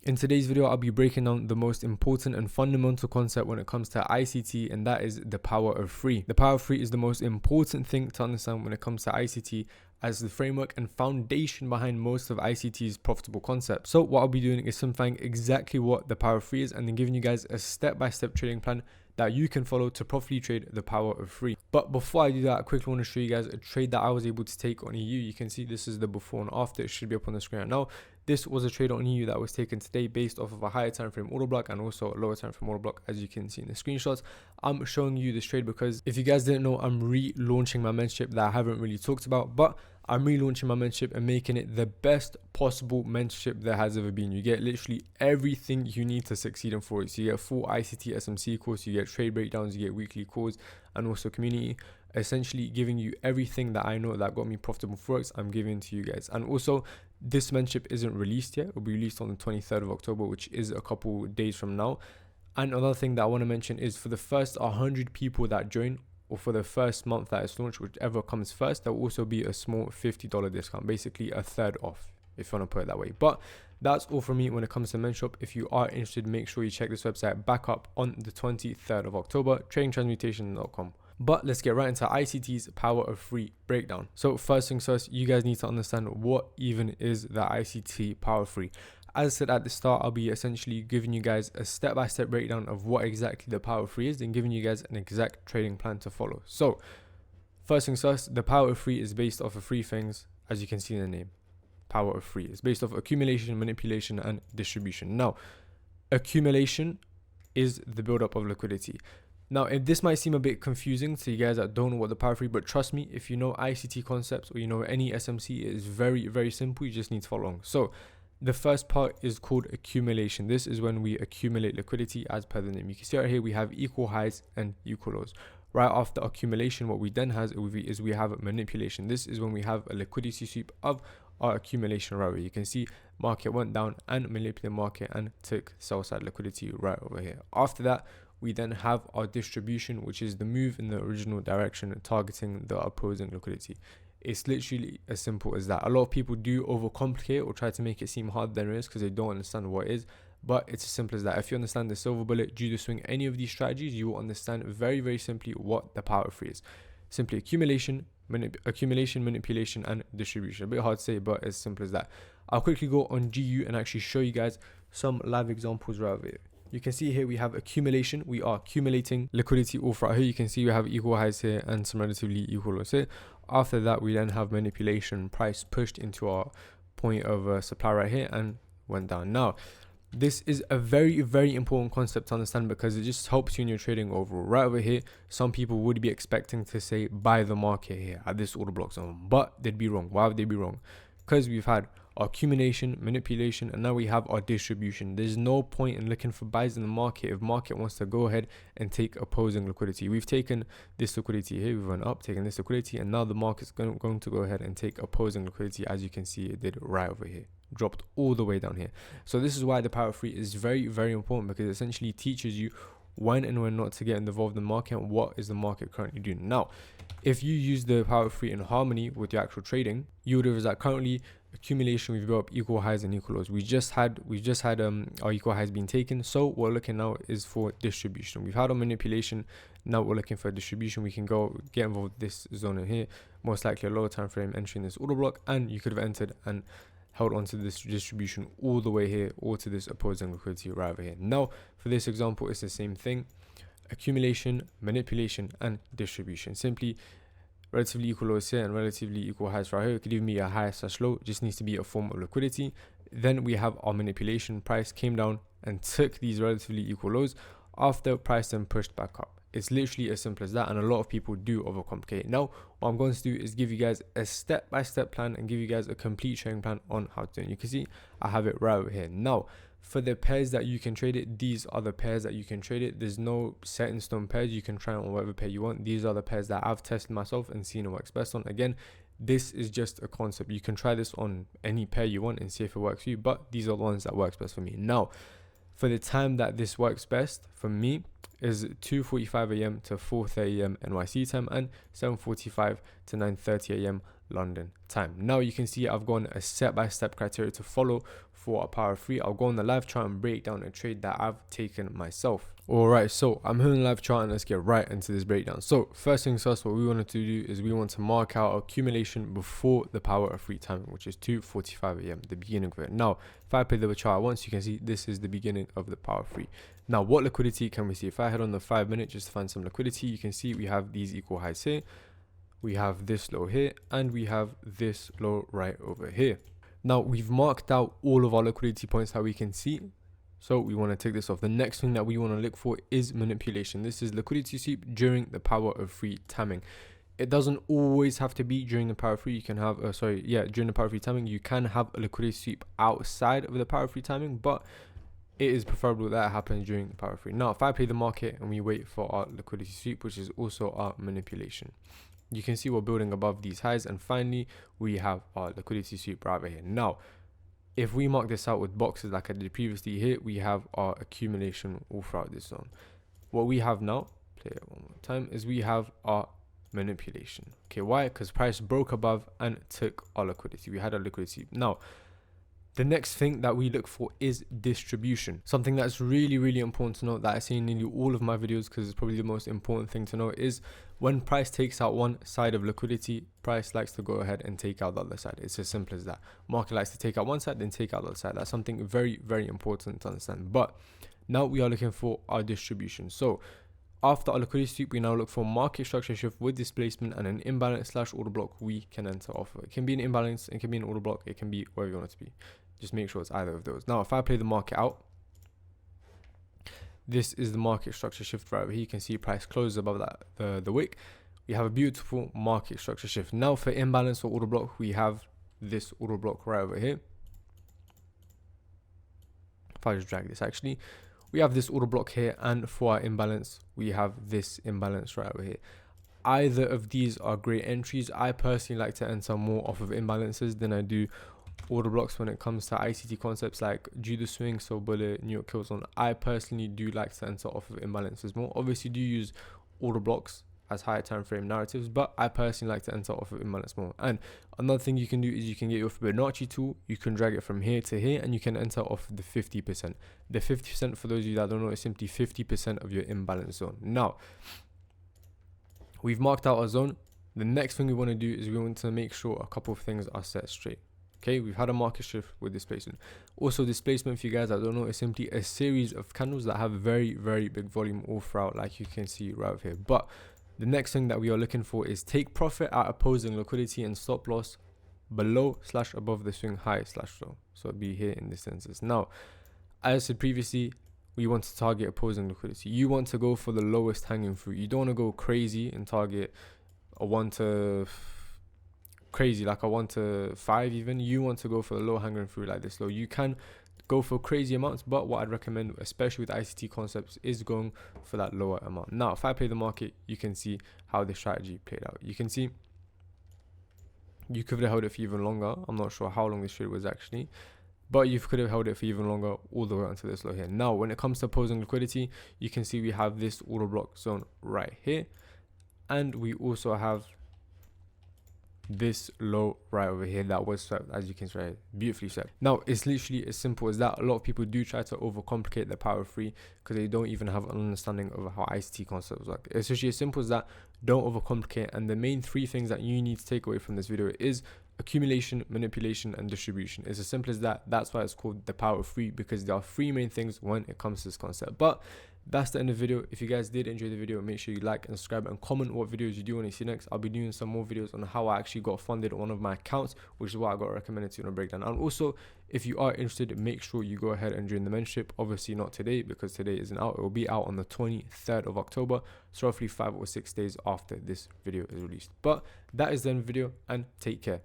In today's video, I'll be breaking down the most important and fundamental concept when it comes to ICT, and that is the power of three. The power of three is the most important thing to understand when it comes to ICT, as the framework and foundation behind most of ICT's profitable concepts. So what I'll be doing is simplifying exactly what the power of three is and then giving you guys a step-by-step trading plan that you can follow to properly trade the power of three. But before I do that, I quickly want to show you guys a trade that I was able to take on EU. You can see this is the before and after. It should be up on the screen right now. This was a trade on EU that was taken today based off of a higher time frame order block and also a lower time frame order block, as you can see in the screenshots. I'm showing you this trade because if you guys didn't know, I'm relaunching my mentorship that I haven't really talked about, but I'm relaunching my mentorship and making it the best possible mentorship there has ever been. You get literally everything you need to succeed in Forex. So you get a full ICT SMC course, you get trade breakdowns, you get weekly calls, and also community. Essentially giving you everything that I know that got me profitable Forex, I'm giving to you guys. And also, this mentorship isn't released yet. It will be released on the 23rd of October, which is a couple days from now. And another thing that I want to mention is for the first 100 people that join, or for the first month that it's launched, whichever comes first, there will also be a small $50 discount, basically a third off, if you want to put it that way. But that's all from me when it comes to mentorship. If you are interested, make sure you check this website back up on the 23rd of October, tradingtransmutation.com. But let's get right into ICT's power of three breakdown. So first things first, you guys need to understand what even is the ICT power of three. As I said at the start, I'll be essentially giving you guys a step-by-step breakdown of what exactly the power of three is and giving you guys an exact trading plan to follow. So first things first, the power of three is based off of three things, as you can see in the name. Power of three is based off accumulation, manipulation, and distribution. Now, accumulation is the buildup of liquidity. Now, this might seem a bit confusing to you guys that don't know what the power of three, but trust me, if you know ICT concepts or you know any SMC, it is very, very simple. You just need to follow along. So the first part is called accumulation. This is when we accumulate liquidity as per the name. You can see right here, we have equal highs and equal lows. Right after accumulation, what we then have is we have manipulation. This is when we have a liquidity sweep of our accumulation right here. You can see market went down and manipulated the market and took sell side liquidity right over here. After that, we then have our distribution, which is the move in the original direction targeting the opposing liquidity. It's literally as simple as that. A lot of people do overcomplicate or try to make it seem harder than it is because they don't understand what it is, but it's as simple as that. If you understand the silver bullet, judo swing, any of these strategies, you will understand very, very simply what the power of three is. Simply accumulation, manipulation, and distribution. A bit hard to say, but as simple as that. I'll quickly go on GU and actually show you guys some live examples right over here. You can see here we have accumulation. We are accumulating liquidity all throughout here. You can see we have equal highs here and some relatively equal lows here. After that, we then have manipulation, price pushed into our point of supply right here and went down. Now, this is a very, very important concept to understand because it just helps you in your trading overall. Right over here, some people would be expecting to say buy the market here at this order block zone, but they'd be wrong. Why would they be wrong? Because we've had our accumulation, manipulation, and now we have our distribution. There's no point in looking for buys in the market if market wants to go ahead and take opposing liquidity. We've taken this liquidity here, we went up, taken this liquidity, and now the market's going to go ahead and take opposing liquidity. As you can see, it did right over here, dropped all the way down here. So this is why the power of three is very, very important, because it essentially teaches you when and when not to get involved in the market and what is the market currently doing. Now, if you use the power of three in harmony with your actual trading, you would realize that currently accumulation, we've built up equal highs and equal lows. We've just had our equal highs being taken. So what we're looking now is for distribution. We've had our manipulation. Now we're looking for distribution. We can go get involved with this zone in here, most likely a lower time frame entering this order block, and you could have entered and held onto this distribution all the way here or to this opposing liquidity right over here. Now, for this example, it's the same thing. Accumulation, manipulation, and distribution. Simply relatively equal lows here and relatively equal highs right here. It could even be a high slash low, just needs to be a form of liquidity. Then we have our manipulation. Price came down and took these relatively equal lows after price then pushed back up. It's literally as simple as that, and a lot of people do overcomplicate. Now, what I'm going to do is give you guys a step-by-step plan and give you guys a complete trading plan on how to do it. And you can see I have it right over here. Now, for the pairs that you can trade it, these are the pairs that you can trade it. There's no set in stone pairs. You can try on whatever pair you want. These are the pairs that I've tested myself and seen it works best on. Again, this is just a concept. You can try this on any pair you want and see if it works for you, but these are the ones that works best for me. Now, for the time that this works best for me is 2:45 a.m. to 4:30 a.m. NYC time and 7:45 to 9:30 a.m. London time. Now you can see I've gone a step-by-step criteria to follow for a power 3, I'll go on the live chart and break down a trade that I've taken myself. Alright, so I'm here on the live chart and let's get right into this breakdown. So first things first, what we wanted to do is we want to mark out accumulation before the power of 3 timing, which is 2:45 AM, the beginning of it. Now, if I play the chart once, you can see this is the beginning of the power 3. Now, what liquidity can we see? If I head on the 5 minute just to find some liquidity, you can see we have these equal highs here, we have this low here, and we have this low right over here. Now, we've marked out all of our liquidity points that we can see, so we want to take this off. The next thing that we want to look for is manipulation. This is liquidity sweep during the power of 3 timing. It doesn't always have to be during the power of 3. You can have during the power of 3 timing, you can have a liquidity sweep outside of the power of 3 timing, but it is preferable that it happens during the power of 3. Now, if I play the market and we wait for our liquidity sweep, which is also our manipulation, you can see we're building above these highs, and finally we have our liquidity sweep right over here. Now, if we mark this out with boxes like I did previously here, we have our accumulation all throughout this zone. What we have now, play it one more time, is we have our manipulation. Okay, why? Because price broke above and took our liquidity. We had a liquidity. Now, the next thing that we look for is distribution. Something that's really, really important to note that I say in nearly all of my videos, because it's probably the most important thing to know, is when price takes out one side of liquidity, price likes to go ahead and take out the other side. It's as simple as that. Market likes to take out one side, then take out the other side. That's something very, very important to understand. But now we are looking for our distribution. So after our liquidity sweep, we now look for market structure shift with displacement and an imbalance / order block we can enter off of. It can be an imbalance, it can be an order block, it can be whatever you want it to be. Just make sure it's either of those. Now, if I play the market out, this is the market structure shift right over here. You can see price closes above that the wick. We have a beautiful market structure shift. Now, for imbalance or order block, we have this order block right over here. If I just drag this, actually, we have this order block here, and for our imbalance, we have this imbalance right over here. Either of these are great entries. I personally like to enter more off of imbalances than I do order blocks when it comes to ICT concepts like Judo Swing, So Bullet, New York Kills On. I personally do like to enter off of imbalances more. Obviously, do use order blocks as higher time frame narratives, but I personally like to enter off of imbalance more. And another thing you can do is you can get your Fibonacci tool, you can drag it from here to here, and you can enter off the 50%. The 50%, for those of you that don't know, is simply 50% of your imbalance zone. Now, we've marked out our zone. The next thing we want to do is we want to make sure a couple of things are set straight. Okay, we've had a market shift with displacement. Also, displacement, for you guys that don't know, is simply a series of candles that have very, very big volume all throughout, like you can see right over here. But the next thing that we are looking for is take profit at opposing liquidity and stop loss below / above the swing high / low. So it'd be here in this instance. Now, as I said previously, we want to target opposing liquidity. You want to go for the lowest hanging fruit. You don't want to go crazy and target a 1 to 5 even. You want to go for the low hanging fruit like this low. You can go for crazy amounts, but what I'd recommend, especially with ICT concepts, is going for that lower amount. Now, if I play the market, you can see how the strategy played out. You can see you could have held it for even longer. I'm not sure how long this trade was actually, but you could have held it for even longer all the way onto this low here. Now, when it comes to opposing liquidity, you can see we have this order block zone right here, and we also have this low right over here that was swept, as you can see, beautifully swept. Now, it's literally as simple as that. A lot of people do try to overcomplicate the power of 3 because they don't even have an understanding of how ICT concepts work. It's literally as simple as that. Don't overcomplicate. And the main 3 things that you need to take away from this video is accumulation, manipulation, and distribution. It's as simple as that. That's why it's called the power of 3, because there are 3 main things when it comes to this concept. But that's the end of the video. If you guys did enjoy the video, make sure you like and subscribe and comment what videos you do want to see next. I'll be doing some more videos on how I actually got funded on one of my accounts, which is what I got recommended to in a breakdown. And also, if you are interested, make sure you go ahead and join the mentorship. Obviously not today, because today isn't out. It will be out on the 23rd of October, so roughly 5 or 6 days after this video is released. But that is the end of the video, and take care.